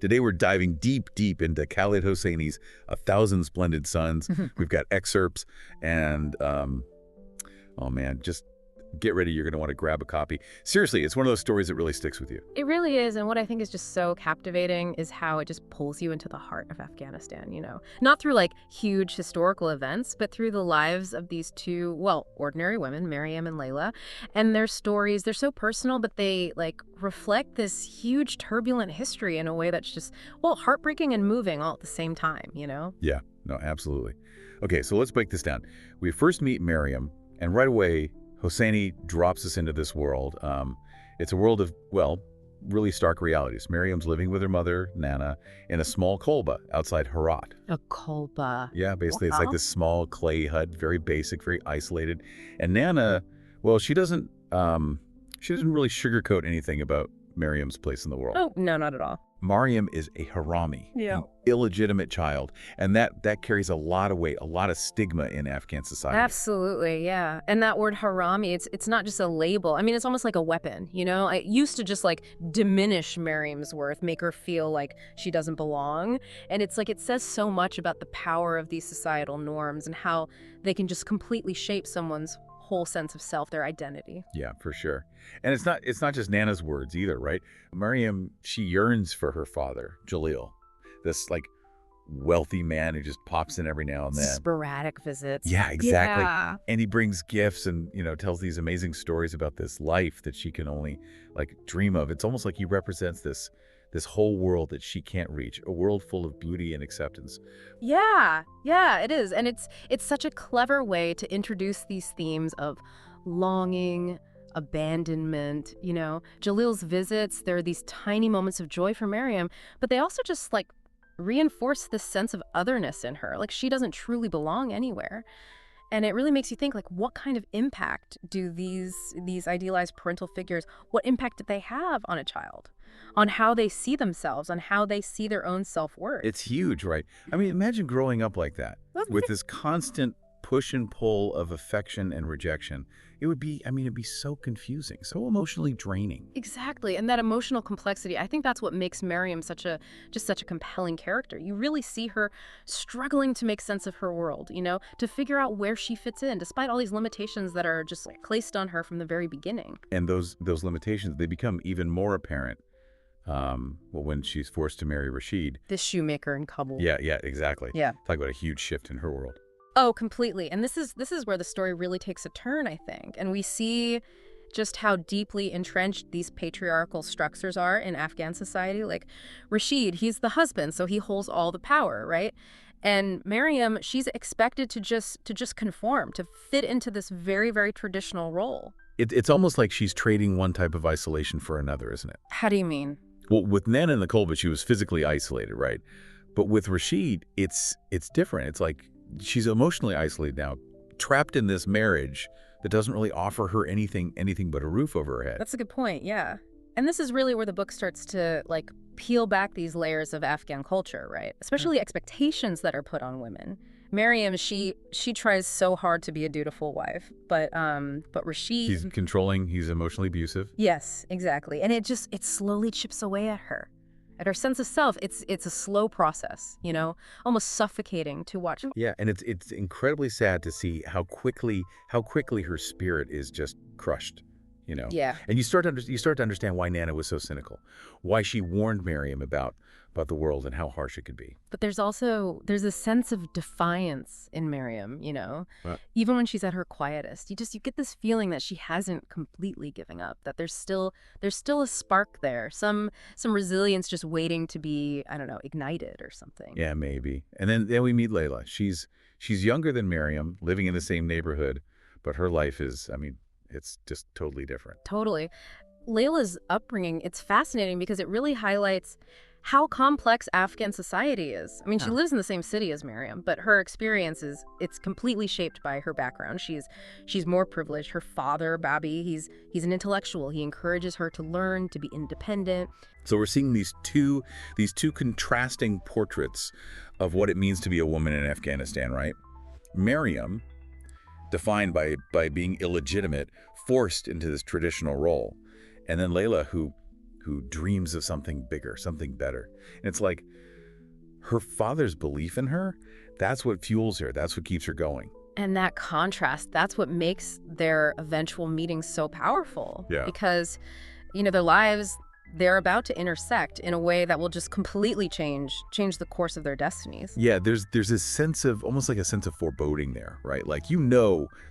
Today we're diving deep into Khaled Hosseini's A Thousand Splendid Suns. We've got excerpts and, oh man, just get ready. You're going to want to grab a copy. Seriously, it's one of those stories that really sticks with you. It really is, and what I think is just so captivating is how it just pulls you into the heart of Afghanistan, Not through, like, huge historical events, but through the lives of these two, well, ordinary women, Mariam and Laila, and their stories. They're so personal, but they, like, reflect this huge turbulent history in a way that's just, well, heartbreaking and moving all at the same time, Yeah, no, absolutely. Okay, so let's break this down. We first meet Mariam, and right away, Hosseini drops us into this world. It's a world of, well, really stark realities. Mariam's living with her mother, Nana, in a small kolba outside Herat. A kolba. Yeah, basically it's like this small clay hut, very basic, very isolated. And Nana, well, she doesn't really sugarcoat anything about Mariam's place in the world. Oh, no, not at all. Mariam is a harami, an illegitimate child, and that carries a lot of weight, a lot of stigma in Afghan society. Absolutely, yeah. And that word harami, it's not just a label. I mean, it's almost like a weapon, It used to just, like, diminish Mariam's worth, make her feel like she doesn't belong. And it's like it says so much about the power of these societal norms and how they can just completely shape someone's whole sense of self, their identity. Yeah, for sure. And it's not just Nana's words either, right? Mariam, she yearns for her father, Jalil, this, like, wealthy man who just pops in every now and then. Sporadic visits. Yeah, exactly. Yeah. And he brings gifts and, tells these amazing stories about this life that she can only, like, dream of. It's almost like he represents this whole world that she can't reach, a world full of beauty and acceptance. Yeah, it is. And it's such a clever way to introduce these themes of longing, abandonment, Jalil's visits, there are these tiny moments of joy for Mariam, but they also just, like, reinforce this sense of otherness in her. Like, she doesn't truly belong anywhere. And it really makes you think, like, what kind of impact do these idealized parental figures, what impact did they have on a child? On how they see themselves, on how they see their own self-worth. It's huge, right? I mean, imagine growing up like that, with this constant push and pull of affection and rejection. It'd be so confusing, so emotionally draining. Exactly, and that emotional complexity, I think that's what makes Mariam such a compelling character. You really see her struggling to make sense of her world, to figure out where she fits in, despite all these limitations that are just, like, placed on her from the very beginning. And those limitations, they become even more apparent when she's forced to marry Rashid. This shoemaker in Kabul. Yeah, exactly. Yeah. Talk about a huge shift in her world. Oh, completely. And this is where the story really takes a turn, I think. And we see just how deeply entrenched these patriarchal structures are in Afghan society. Like, Rashid, he's the husband, so he holds all the power, right? And Mariam, she's expected to just conform, to fit into this very, very traditional role. It's almost like she's trading one type of isolation for another, isn't it? How do you mean? Well, with Nana and the Kolba, she was physically isolated, right? But with Rashid, it's different. It's like she's emotionally isolated now, trapped in this marriage that doesn't really offer her anything but a roof over her head. That's a good point, yeah. And this is really where the book starts to, like, peel back these layers of Afghan culture, right? Especially expectations that are put on women. Mariam, she tries so hard to be a dutiful wife, but Rashid... He's controlling, he's emotionally abusive. Yes, exactly. And it slowly chips away at her. At her sense of self, it's a slow process, almost suffocating to watch. Yeah, and it's incredibly sad to see how quickly her spirit is just crushed, Yeah. And you start to understand why Nana was so cynical, why she warned Mariam about the world and how harsh it could be. But there's a sense of defiance in Mariam, Right. Even when she's at her quietest, you get this feeling that she hasn't completely given up, that there's still a spark there, some resilience just waiting to be, I don't know, ignited or something. Yeah, maybe. And then we meet Laila. She's younger than Mariam, living in the same neighborhood, but her life is, it's just totally different. Totally. Layla's upbringing, it's fascinating because it really highlights how complex Afghan society is. She lives in the same city as Mariam, but her experience it's completely shaped by her background. She's more privileged. Her father, Babi, he's an intellectual. He encourages her to learn, to be independent. So we're seeing these two contrasting portraits of what it means to be a woman in Afghanistan, right? Mariam, defined by being illegitimate, forced into this traditional role. And then Laila, who who dreams of something bigger, something better. And it's like her father's belief in her, that's what fuels her. That's what keeps her going. And that contrast, that's what makes their eventual meeting so powerful. Yeah. Because, their lives, they're about to intersect in a way that will just completely change the course of their destinies. Yeah, there's this sense of, almost like a sense of foreboding there, right? Like,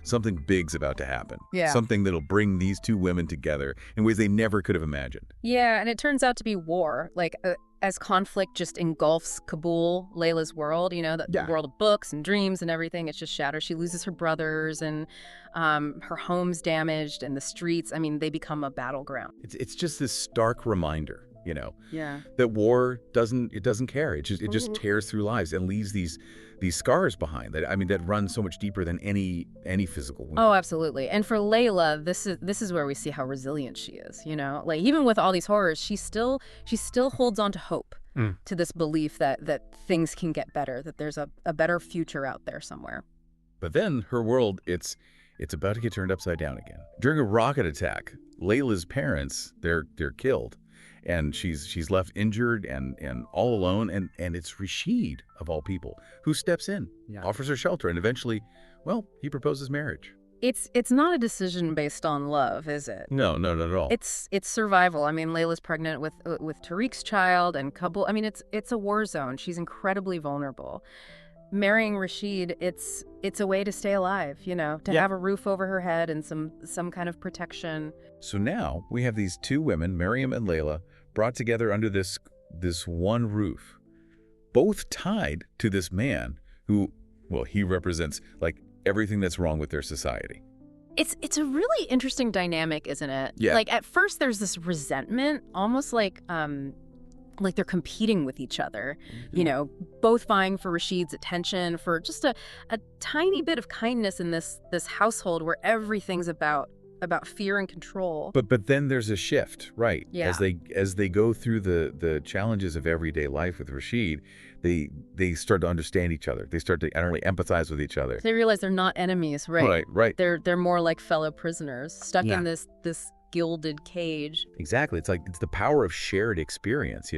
something big's about to happen. Yeah. Something that'll bring these two women together in ways they never could have imagined. Yeah, and it turns out to be war. Like, as conflict just engulfs Kabul, Layla's world, the world of books and dreams and everything, it's just shattered. She loses her brothers, and her home's damaged, and the streets, they become a battleground. It's just this stark reminder, Yeah. that war doesn't care. It just tears through lives and leaves these scars behind that run so much deeper than any physical wound. Oh, absolutely. And for Layla, this is where we see how resilient she is, Like, even with all these horrors, she still holds on to hope, to this belief that things can get better, that there's a better future out there somewhere. But then her world, it's about to get turned upside down again. During a rocket attack, Layla's parents, they're killed. And she's left injured and all alone, and it's Rashid, of all people, who steps in, offers her shelter, and eventually, he proposes marriage. It's not a decision based on love, is it? No, not at all. It's survival. Layla's pregnant with Tariq's child, and Kabul. It's a war zone. She's incredibly vulnerable. Marrying Rashid, it's a way to stay alive, to have a roof over her head and some kind of protection. So now we have these two women, Mariam and Laila, brought together under this one roof, both tied to this man who, he represents like everything that's wrong with their society. It's a really interesting dynamic, isn't it? Yeah. Like, at first there's this resentment, almost like they're competing with each other, both vying for Rashid's attention, for just a tiny bit of kindness in this household where everything's about fear and control. But then there's a shift, right? Yeah. As they go through the challenges of everyday life with Rashid, they start to understand each other. They start to not only empathize with each other. They realize they're not enemies, right? Right. They're more like fellow prisoners stuck in this gilded cage. Exactly. It's the power of shared experience,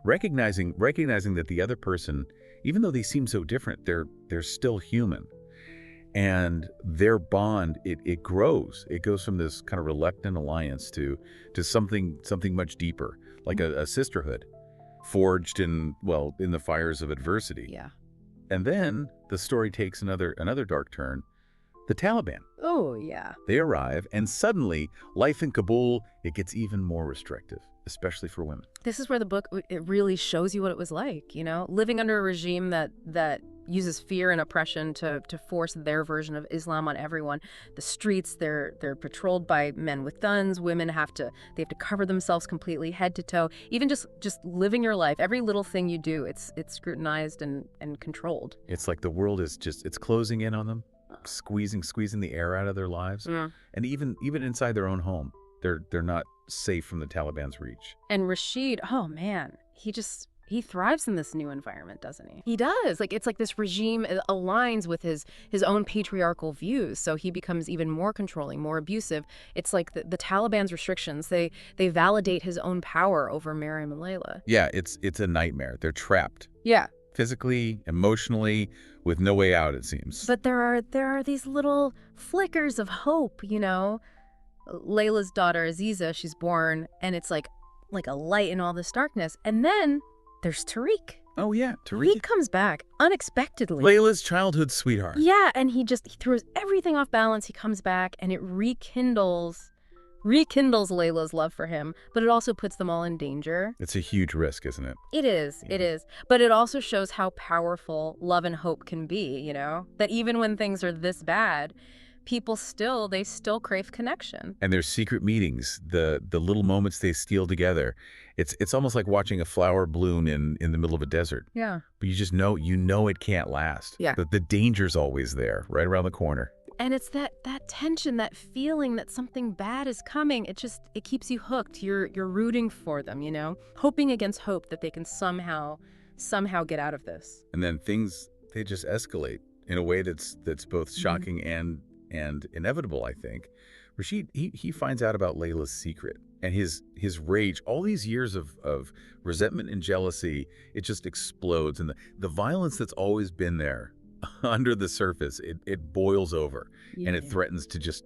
recognizing that the other person, even though they seem so different, they're still human. And their bond, it grows. It goes from this kind of reluctant alliance to something much deeper, like a sisterhood forged in the fires of adversity. Yeah. And then the story takes another dark turn. The Taliban. Oh, yeah. They arrive, and suddenly life in Kabul, it gets even more restrictive, especially for women. This is where the book, it really shows you what it was like, living under a regime that uses fear and oppression to force their version of Islam on everyone. The streets, they're patrolled by men with guns. Women have to cover themselves completely, head to toe. Even just living your life, every little thing you do, it's scrutinized and controlled. It's like the world is it's closing in on them, squeezing the air out of their lives. Yeah. And even inside their own home, they're not safe from the Taliban's reach. And Rashid, oh man, he thrives in this new environment, doesn't he? He does. It's like this regime aligns with his own patriarchal views, so he becomes even more controlling, more abusive. It's like the Taliban's restrictions, they validate his own power over Mariam and Laila. Yeah, it's a nightmare. They're trapped. Yeah. Physically, emotionally, with no way out, it seems. But there are these little flickers of hope, Layla's daughter, Aziza, she's born, and it's like a light in all this darkness. And then there's Tariq. Oh, yeah, Tariq. He comes back unexpectedly. Layla's childhood sweetheart. Yeah, and he throws everything off balance. He comes back, and it rekindles Layla's love for him, but it also puts them all in danger. It's a huge risk, isn't it? It is. Yeah. It is. But it also shows how powerful love and hope can be, That even when things are this bad, people still crave connection. And their secret meetings, the little moments they steal together, it's almost like watching a flower bloom in the middle of a desert. Yeah. But you just know it can't last. Yeah. The danger's always there, right around the corner. And it's that tension, that feeling that something bad is coming. It keeps you hooked. You're rooting for them, hoping against hope that they can somehow get out of this. And then things, they just escalate in a way that's both shocking and inevitable, I think. Rashid, he finds out about Layla's secret. And his rage, all these years of resentment and jealousy, it just explodes. And the violence that's always been there under the surface, it boils over, and it Yeah. threatens to just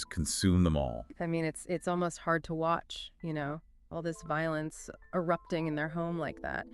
consume them all. I mean, it's almost hard to watch, all this violence erupting in their home like that.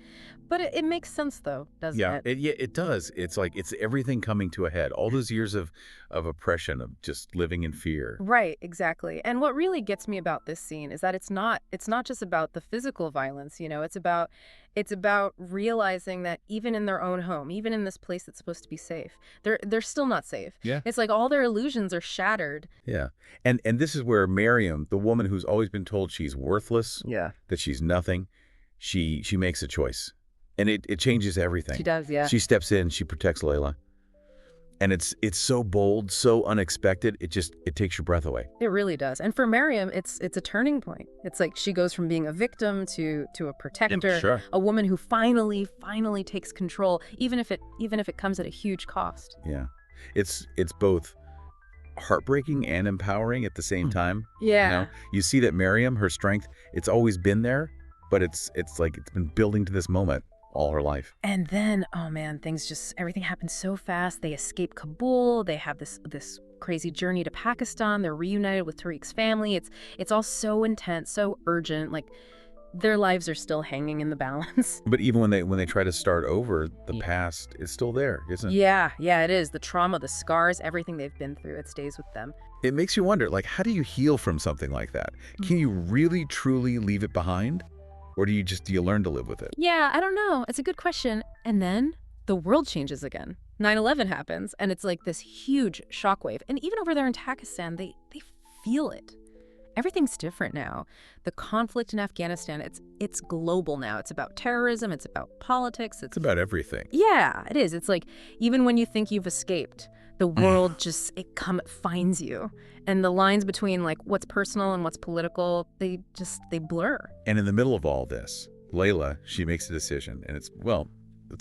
But it makes sense, though, doesn't it? Yeah, it does. It's like it's everything coming to a head. All those years of oppression, of just living in fear. Right, exactly. And what really gets me about this scene is that it's not just about the physical violence, it's about realizing that even in their own home, even in this place that's supposed to be safe, they're still not safe. Yeah. It's like all their illusions are shattered. Yeah. And this is where Mariam, the woman who's always been told she's worthless, Yeah. that she's nothing, she makes a choice. And it changes everything. She does, yeah. She steps in, she protects Layla. And it's so bold, so unexpected, it takes your breath away. It really does. And for Mariam, it's a turning point. It's like she goes from being a victim to a protector, Sure. a woman who finally takes control, even if it comes at a huge cost. Yeah. It's both heartbreaking and empowering at the same time. Yeah. You see that Mariam, her strength, it's always been there, but it's like it's been building to this moment all her life. And then, oh man, everything happens so fast. They escape Kabul. They have this crazy journey to Pakistan. They're reunited with Tariq's family. It's all so intense, so urgent. Like their lives are still hanging in the balance. But even when they try to start over, the Yeah. past is still there, isn't it? Yeah, it is. The trauma, the scars, everything they've been through, it stays with them. It makes you wonder, like, how do you heal from something like that? Can you really, truly leave it behind? Or do you learn to live with it? Yeah, I don't know. It's a good question. And then the world changes again. 9/11 happens, and it's like this huge shockwave. And even over there in Pakistan, they feel it. Everything's different now. The conflict in Afghanistan, it's global now. It's about terrorism. It's about politics. It's about everything. Yeah, it is. It's like even when you think you've escaped, the world it finds you. And the lines between like what's personal and what's political, they blur. And in the middle of all this, Layla, she makes a decision. And it's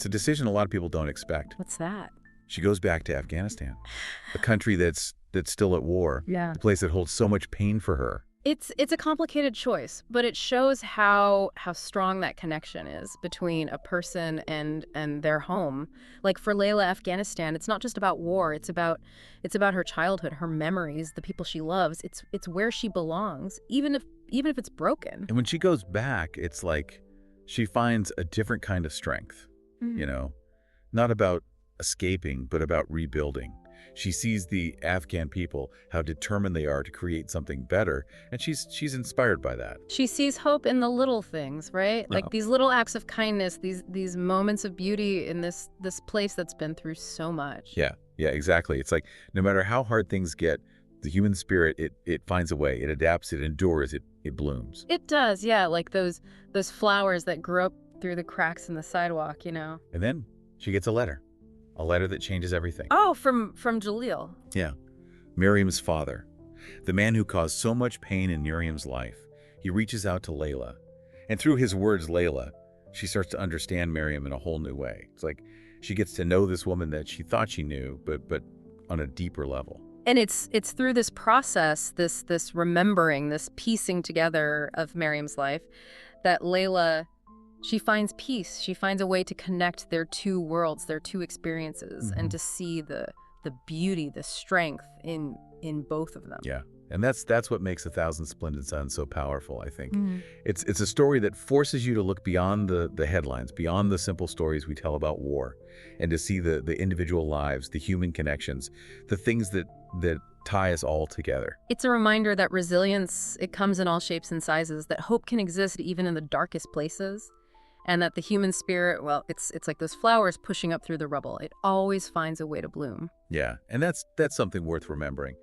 a decision a lot of people don't expect. What's that? She goes back to Afghanistan, a country that's still at war, Yeah. a place that holds so much pain for her. It's a complicated choice, but it shows how strong that connection is between a person and their home. Like for Layla, Afghanistan, it's not just about war. It's about her childhood, her memories, the people she loves. It's where she belongs, even if it's broken. And when she goes back, it's like she finds a different kind of strength, not about escaping, but about rebuilding. She sees the Afghan people, how determined they are to create something better, and she's inspired by that. She sees hope in the little things, right? Yeah. Like these little acts of kindness, these moments of beauty in this place that's been through so much. Yeah, exactly. It's like no matter how hard things get, the human spirit, it finds a way. It adapts, it endures, it blooms. It does, yeah, like those flowers that grow up through the cracks in the sidewalk, And then she gets a letter that changes everything. Oh, from Jalil. Yeah. Miriam's father, the man who caused so much pain in Miriam's life, he reaches out to Layla. And through his words, Layla, she starts to understand Miriam in a whole new way. It's like she gets to know this woman that she thought she knew, but on a deeper level. And it's through this process, this remembering, this piecing together of Miriam's life, that Layla, she finds peace. She finds a way to connect their two worlds, their two experiences, and to see the beauty, the strength in both of them. Yeah. And that's what makes A Thousand Splendid Suns so powerful, I think. It's a story that forces you to look beyond the headlines, beyond the simple stories we tell about war, and to see the individual lives, the human connections, the things that tie us all together. It's a reminder that resilience, it comes in all shapes and sizes, that hope can exist even in the darkest places, and that the human spirit, well, it's like those flowers pushing up through the rubble. It always finds a way to bloom. Yeah, and that's something worth remembering.